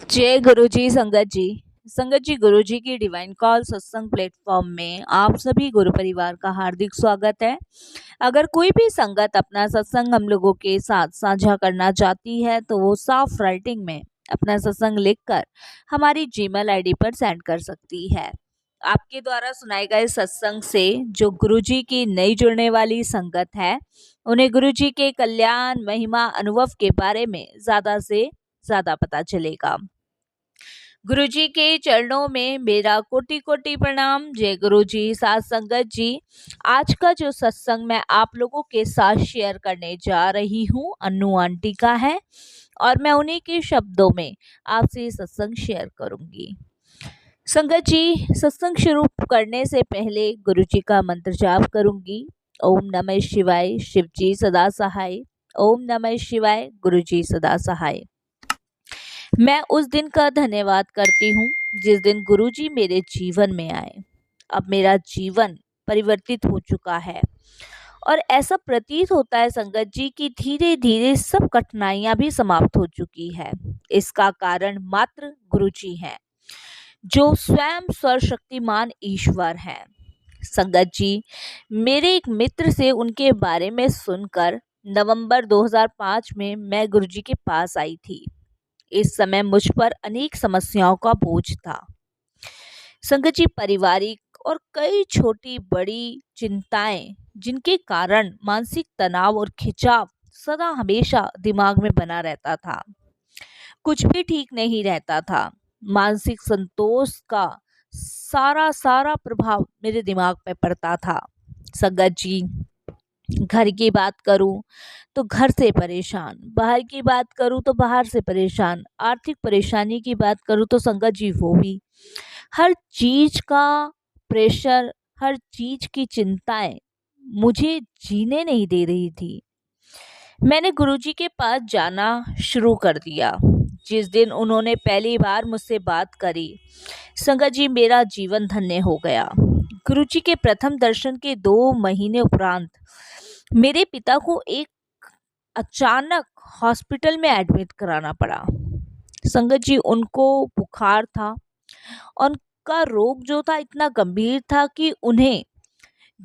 जय गुरु जी संगत जी। संगत जी, गुरु जी की डिवाइन कॉल सत्संग प्लेटफॉर्म में आप सभी गुरु परिवार का हार्दिक स्वागत है। अगर कोई भी संगत अपना सत्संग हम लोगों के साथ साझा करना चाहती है तो वो साफ राइटिंग में अपना सत्संग लिखकर हमारी जीमेल आईडी पर सेंड कर सकती है। आपके द्वारा सुनाए गए सत्संग से जो गुरु जी की नई जुड़ने वाली संगत है, उन्हें गुरु जी के कल्याण महिमा अनुभव के बारे में ज्यादा से ज्यादा पता चलेगा। गुरु जी के चरणों में मेरा कोटि कोटि प्रणाम। जय गुरु जी। साथ संगत जी, आज का जो सत्संग मैं आप लोगों के साथ शेयर करने जा रही हूँ अन्नू आंटी का है और मैं उन्हीं के शब्दों में आपसे ये सत्संग शेयर करूंगी। संगत जी, सत्संग शुरू करने से पहले गुरु जी का मंत्र जाप करूंगी। ओम नमः शिवाय, शिव जी सदा सहाय। ओम नमः शिवाय, गुरु जी सदा सहाय। मैं उस दिन का धन्यवाद करती हूँ जिस दिन गुरुजी मेरे जीवन में आए। अब मेरा जीवन परिवर्तित हो चुका है और ऐसा प्रतीत होता है संगत जी कि धीरे धीरे सब कठिनाइयां भी समाप्त हो चुकी है। इसका कारण मात्र गुरुजी हैं, जो स्वयं सर्वशक्तिमान ईश्वर हैं। संगत जी, मेरे एक मित्र से उनके बारे में सुनकर नवंबर 2005 में मैं गुरुजी के पास आई थी। इस समय मुझ पर अनेक समस्याओं का बोझ था। संगत जी, पारिवारिक और कई छोटी बड़ी चिंताएं जिनके कारण मानसिक तनाव और खिंचाव सदा हमेशा दिमाग में बना रहता था। कुछ भी ठीक नहीं रहता था। मानसिक संतोष का सारा सारा प्रभाव मेरे दिमाग पे पड़ता था। संगत जी, घर की बात करूं तो घर से परेशान, बाहर की बात करूं तो बाहर से परेशान, आर्थिक परेशानी की बात करूं तो संगत जी वो भी। हर चीज का प्रेशर, हर चीज की चिंताएं मुझे जीने नहीं दे रही थी। मैंने गुरुजी के पास जाना शुरू कर दिया। जिस दिन उन्होंने पहली बार मुझसे बात करी, संगत जी, मेरा जीवन धन्य हो गया। गुरुजी के प्रथम दर्शन के 2 महीने उपरांत मेरे पिता को एक अचानक हॉस्पिटल में एडमिट कराना पड़ा। संगत जी, उनको बुखार था। उनका रोग जो था इतना गंभीर था कि उन्हें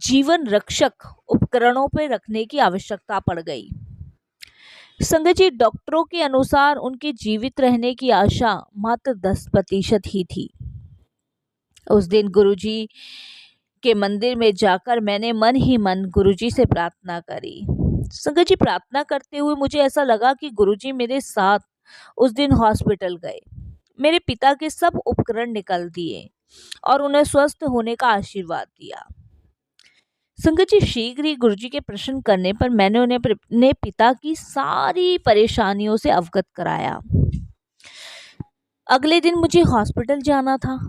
जीवन रक्षक उपकरणों पर रखने की आवश्यकता पड़ गई। संगत जी, डॉक्टरों के अनुसार उनके जीवित रहने की आशा मात्र 10% ही थी। उस दिन गुरुजी के मंदिर में जाकर मैंने मन ही मन गुरुजी से प्रार्थना करी। संगत जी, प्रार्थना करते हुए मुझे ऐसा लगा कि गुरुजी मेरे साथ उस दिन हॉस्पिटल गए, मेरे पिता के सब उपकरण निकल दिए और उन्हें स्वस्थ होने का आशीर्वाद दिया। संगत जी, शीघ्र ही गुरुजी के प्रश्न करने पर मैंने उन्हें अपने पिता की सारी परेशानियों से अवगत कराया। अगले दिन मुझे हॉस्पिटल जाना था।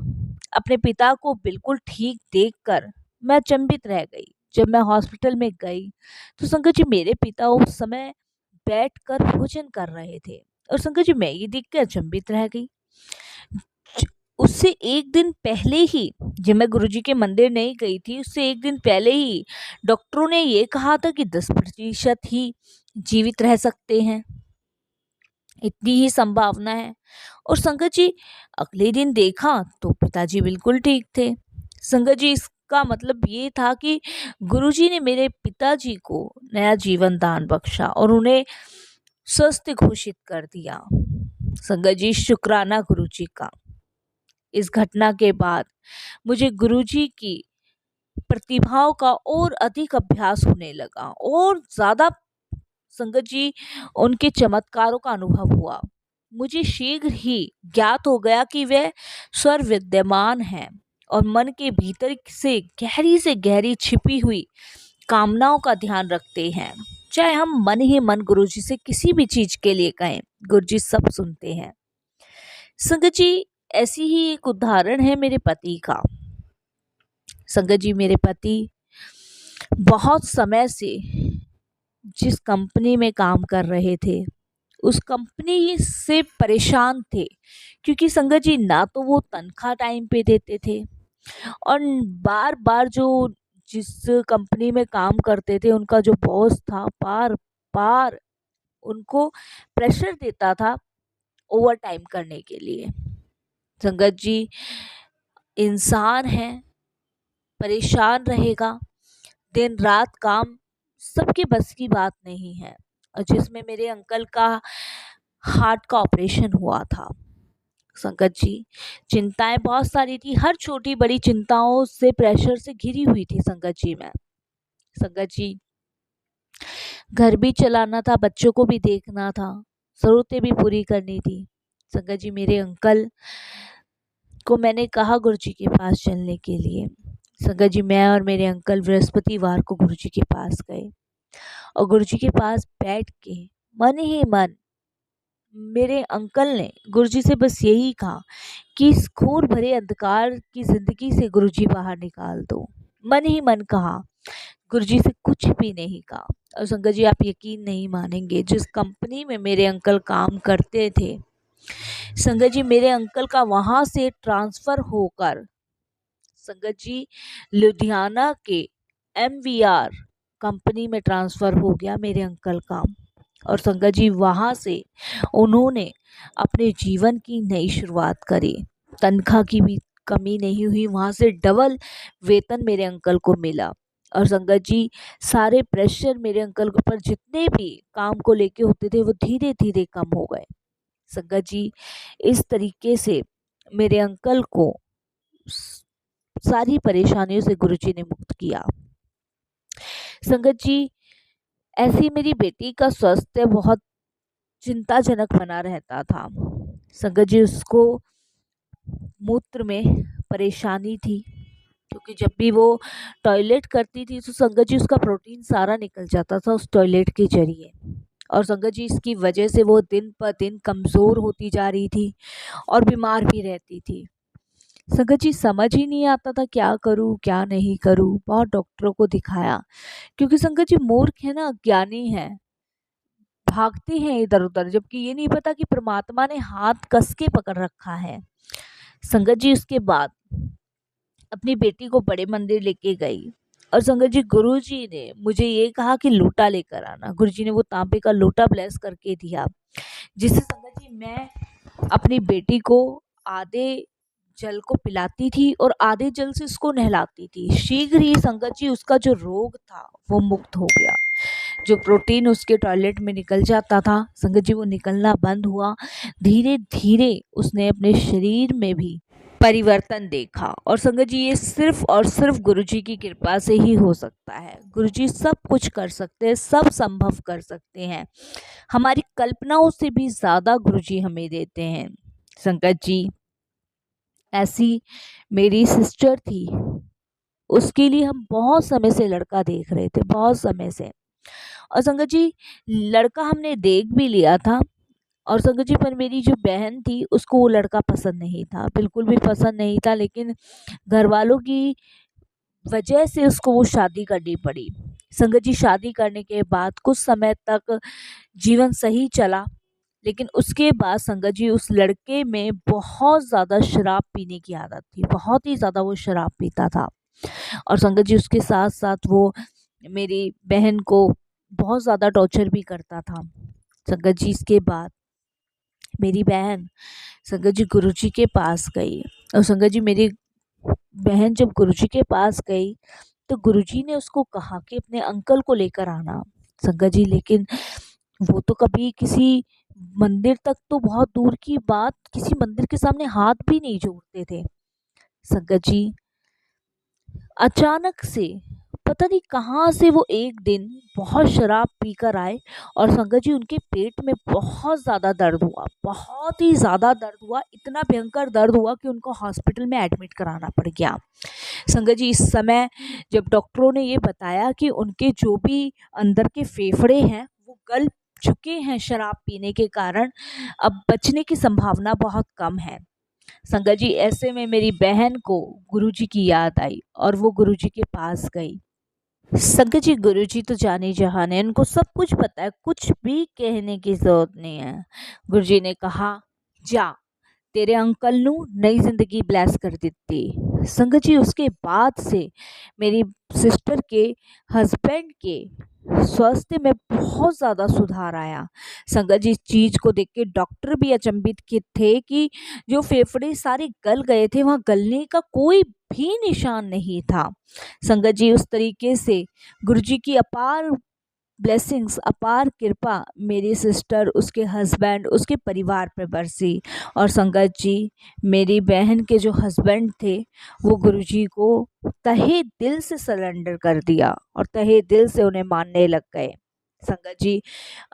अपने पिता को बिल्कुल ठीक देखकर मैं अचंभित रह गई। जब मैं हॉस्पिटल में गई तो संगत जी, मेरे पिता उस समय बैठकर भोजन कर रहे थे और संगत जी, मैं ये देख के अचंभित रह गई। उससे एक दिन पहले ही, जब मैं गुरुजी के मंदिर नहीं गई थी, उससे एक दिन पहले ही डॉक्टरों ने ये कहा था कि 10% ही जीवित रह सकते हैं, इतनी ही संभावना है। और संगत जी, अगले दिन देखा तो पिताजी बिल्कुल ठीक थे। संगत जी, इसका मतलब ये था कि गुरुजी ने मेरे पिताजी को नया जीवन दान बख्शा और उन्हें स्वस्थ घोषित कर दिया। संगत जी, शुक्राना गुरुजी का। इस घटना के बाद मुझे गुरुजी की प्रतिभाओं का और अधिक अभ्यास होने लगा और ज्यादा संगत जी, उनके चमत्कारों का अनुभव हुआ। मुझे शीघ्र ही ज्ञात हो गया कि वे सर्व विद्यमान हैं और मन के भीतर से गहरी छिपी हुई कामनाओं का ध्यान रखते हैं। चाहे हम मन ही मन गुरुजी से किसी भी चीज के लिए कहें, गुरुजी सब सुनते हैं। संगत जी, ऐसी ही एक उदाहरण है मेरे पति का। संगत जी, मेरे पति बहुत समय से जिस कंपनी में काम कर रहे थे, उस कंपनी से परेशान थे, क्योंकि संगत जी, ना तो वो तनख्वाह टाइम पे देते थे और बार बार जो जिस कंपनी में काम करते थे उनका जो बॉस था, बार बार उनको प्रेशर देता था ओवर टाइम करने के लिए। संगत जी, इंसान है, परेशान रहेगा, दिन रात काम सबके बस की बात नहीं है। और जिसमें मेरे अंकल का हार्ट का ऑपरेशन हुआ था संगत जी, चिंताएं बहुत सारी थी, हर छोटी बड़ी चिंताओं से प्रेशर से घिरी हुई थी संगत जी। मैं संगत जी, घर भी चलाना था, बच्चों को भी देखना था, जरूरतें भी पूरी करनी थी। संगत जी, मेरे अंकल को मैंने कहा गुरुजी के पास चलने के लिए। संगत जी, मैं और मेरे अंकल बृहस्पतिवार को गुरुजी के पास गए और गुरुजी के पास बैठ के मन ही मन मेरे अंकल ने गुरुजी से बस यही कहा कि इस घोर भरे अंधकार की जिंदगी से गुरुजी बाहर निकाल दो। मन ही मन कहा, गुरुजी से कुछ भी नहीं कहा। और संगत जी, आप यकीन नहीं मानेंगे, जिस कंपनी में मेरे अंकल काम करते थे संगत जी, मेरे अंकल का वहां से ट्रांसफर होकर संगत जी लुधियाना के MVR कंपनी में ट्रांसफर हो गया मेरे अंकल का। और संगत जी, वहां से उन्होंने अपने जीवन की नई शुरुआत करी। तनख्वाह की भी कमी नहीं हुई, वहां से डबल वेतन मेरे अंकल को मिला। और संगत जी, सारे प्रेशर मेरे अंकल के ऊपर जितने भी काम को लेके होते थे वो धीरे धीरे कम हो गए। संगत जी, इस तरीके से मेरे अंकल को सारी परेशानियों से गुरुजी ने मुक्त किया। संगत जी, ऐसी मेरी बेटी का स्वास्थ्य बहुत चिंताजनक बना रहता था। संगत जी, उसको मूत्र में परेशानी थी, क्योंकि जब भी वो टॉयलेट करती थी तो संगत जी उसका प्रोटीन सारा निकल जाता था उस टॉयलेट के जरिए। और संगत जी, इसकी वजह से वो दिन पर दिन कमज़ोर होती जा रही थी और बीमार भी रहती थी। संगत जी, समझ ही नहीं आता था क्या करूं क्या नहीं करूं। बहुत डॉक्टरों को दिखाया, क्योंकि संगत जी मूर्ख है ना, अज्ञानी है, भागते हैं इधर उधर, जबकि ये नहीं पता कि परमात्मा ने हाथ कस के पकड़ रखा है। संगत जी, उसके बाद अपनी बेटी को बड़े मंदिर लेके गई और संगत जी गुरुजी ने मुझे ये कहा कि लोटा लेकर आना। गुरुजी ने वो तांबे का लोटा ब्लेस करके दिया, जिससे संगत जी मैं अपनी बेटी को आधे जल को पिलाती थी और आधे जल से उसको नहलाती थी। शीघ्र ही संगत जी उसका जो रोग था वो मुक्त हो गया। जो प्रोटीन उसके टॉयलेट में निकल जाता था संगत जी, वो निकलना बंद हुआ। धीरे धीरे उसने अपने शरीर में भी परिवर्तन देखा। और संगत जी, ये सिर्फ और सिर्फ गुरुजी की कृपा से ही हो सकता है। गुरुजी सब कुछ कर सकते हैं, सब संभव कर सकते हैं। हमारी कल्पनाओं से भी ज़्यादा गुरुजी हमें देते हैं। संगत जी, ऐसी मेरी सिस्टर थी, उसके लिए हम बहुत समय से लड़का देख रहे थे, बहुत समय से। और संगत जी, लड़का हमने देख भी लिया था। और संगत जी, पर मेरी जो बहन थी उसको वो लड़का पसंद नहीं था, बिल्कुल भी पसंद नहीं था। लेकिन घर वालों की वजह से उसको वो शादी करनी पड़ी। संगत जी, शादी करने के बाद कुछ समय तक जीवन सही चला, लेकिन उसके बाद संगत जी उस लड़के में बहुत ज़्यादा शराब पीने की आदत थी, बहुत ही ज़्यादा वो शराब पीता था। और संगत जी, उसके साथ साथ वो मेरी बहन को बहुत ज़्यादा टॉर्चर भी करता था। संगत जी, इसके बाद मेरी बहन संगत जी गुरुजी के पास गई। और संगत जी, मेरी बहन जब गुरुजी के पास गई तो गुरुजी ने उसको कहा कि अपने अंकल को लेकर आना। संगत जी, लेकिन वो तो कभी किसी मंदिर तक तो बहुत दूर की बात, किसी मंदिर के सामने हाथ भी नहीं जोड़ते थे। संगत जी, अचानक से पता नहीं कहाँ से वो एक दिन बहुत शराब पीकर आए और संगत जी उनके पेट में बहुत ज़्यादा दर्द हुआ, बहुत ही ज़्यादा दर्द हुआ, इतना भयंकर दर्द हुआ कि उनको हॉस्पिटल में एडमिट कराना पड़ गया। संगत जी, इस समय जब डॉक्टरों ने ये बताया कि उनके जो भी अंदर के फेफड़े हैं वो गल चुके हैं शराब पीने के कारण, अब बचने की संभावना बहुत कम है। संगत जी, ऐसे में मेरी बहन को गुरुजी की याद आई और वो गुरुजी के पास गई। संगत जी, गुरुजी तो जाने जहान है, उनको सब कुछ पता है, कुछ भी कहने की जरूरत नहीं है। गुरुजी ने कहा, जा तेरे अंकल नू नई जिंदगी ब्लेस कर दी। संगत जी, उसके बाद से मेरी सिस्टर के हस्बैंड के स्वास्थ्य में बहुत ज़्यादा सुधार आया। संगत जी, इस चीज़ को देख के डॉक्टर भी अचंभित के थे कि जो फेफड़े सारे गल गए थे, वहाँ गलने का कोई भी निशान नहीं था। संगत जी, उस तरीके से गुरुजी की अपार ब्लेसिंग्स, अपार कृपा मेरी सिस्टर, उसके हस्बैंड, उसके परिवार पे बरसी। और संगत जी, मेरी बहन के जो हस्बैंड थे, वो गुरुजी को तहे दिल से सरेंडर कर दिया और तहे दिल से उन्हें मानने लग गए। संगत जी,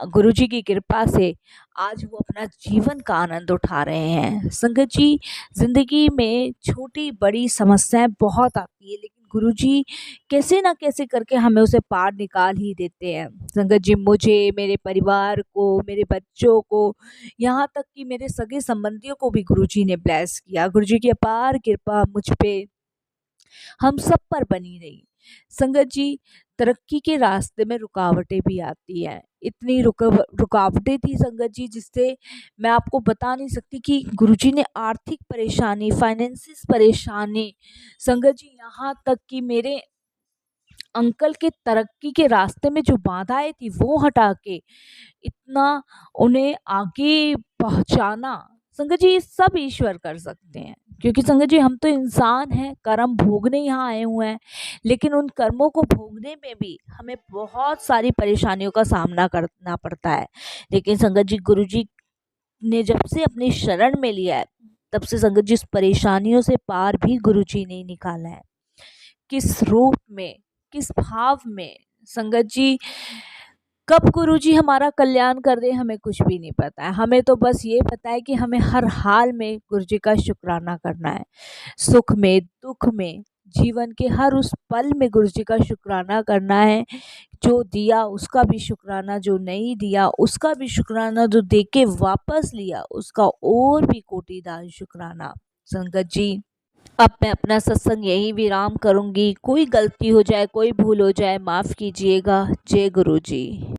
गुरुजी की कृपा से आज वो अपना जीवन का आनंद उठा रहे हैं। संगत जी, जिंदगी में छोटी बड़ी समस्याएं बहुत आती है, लेकिन गुरुजी कैसे ना कैसे करके हमें उसे पार निकाल ही देते हैं। संगत जी, मुझे, मेरे परिवार को, मेरे बच्चों को, यहाँ तक कि मेरे सगे संबंधियों को भी गुरुजी ने ब्लेस किया। गुरुजी की अपार कृपा मुझ पे, हम सब पर बनी रही। संगत जी, तरक्की के रास्ते में रुकावटें भी आती हैं। इतनी रुकावटें थी संगत जी, जिससे मैं आपको बता नहीं सकती कि गुरुजी ने आर्थिक परेशानी, फाइनेंसिस परेशानी, संगत जी यहाँ तक कि मेरे अंकल के तरक्की के रास्ते में जो बाधाएं थी वो हटा के इतना उन्हें आगे पहुंचाना। संगत जी, ये सब ईश्वर कर सकते हैं, क्योंकि संगत जी हम तो इंसान हैं, कर्म भोगने यहाँ आए हुए हैं। लेकिन उन कर्मों को भोगने में भी हमें बहुत सारी परेशानियों का सामना करना पड़ता है। लेकिन संगत जी, गुरु जी ने जब से अपनी शरण में लिया है, तब से संगत जी, इस परेशानियों से पार भी गुरु जी ने ही निकाला है। किस रूप में, किस भाव में, संगत जी, कब गुरुजी हमारा कल्याण कर दे हमें कुछ भी नहीं पता है। हमें तो बस ये पता है कि हमें हर हाल में गुरुजी का शुक्राना करना है। सुख में, दुख में, जीवन के हर उस पल में गुरुजी का शुक्राना करना है। जो दिया उसका भी शुक्राना, जो नहीं दिया उसका भी शुक्राना, जो दे के वापस लिया उसका और भी कोटिदार शुक्राना। संगत जी, अब मैं अपना सत्संग यही विराम करूंगी। कोई गलती हो जाए, कोई भूल हो जाए, माफ़ कीजिएगा। जय गुरु जी।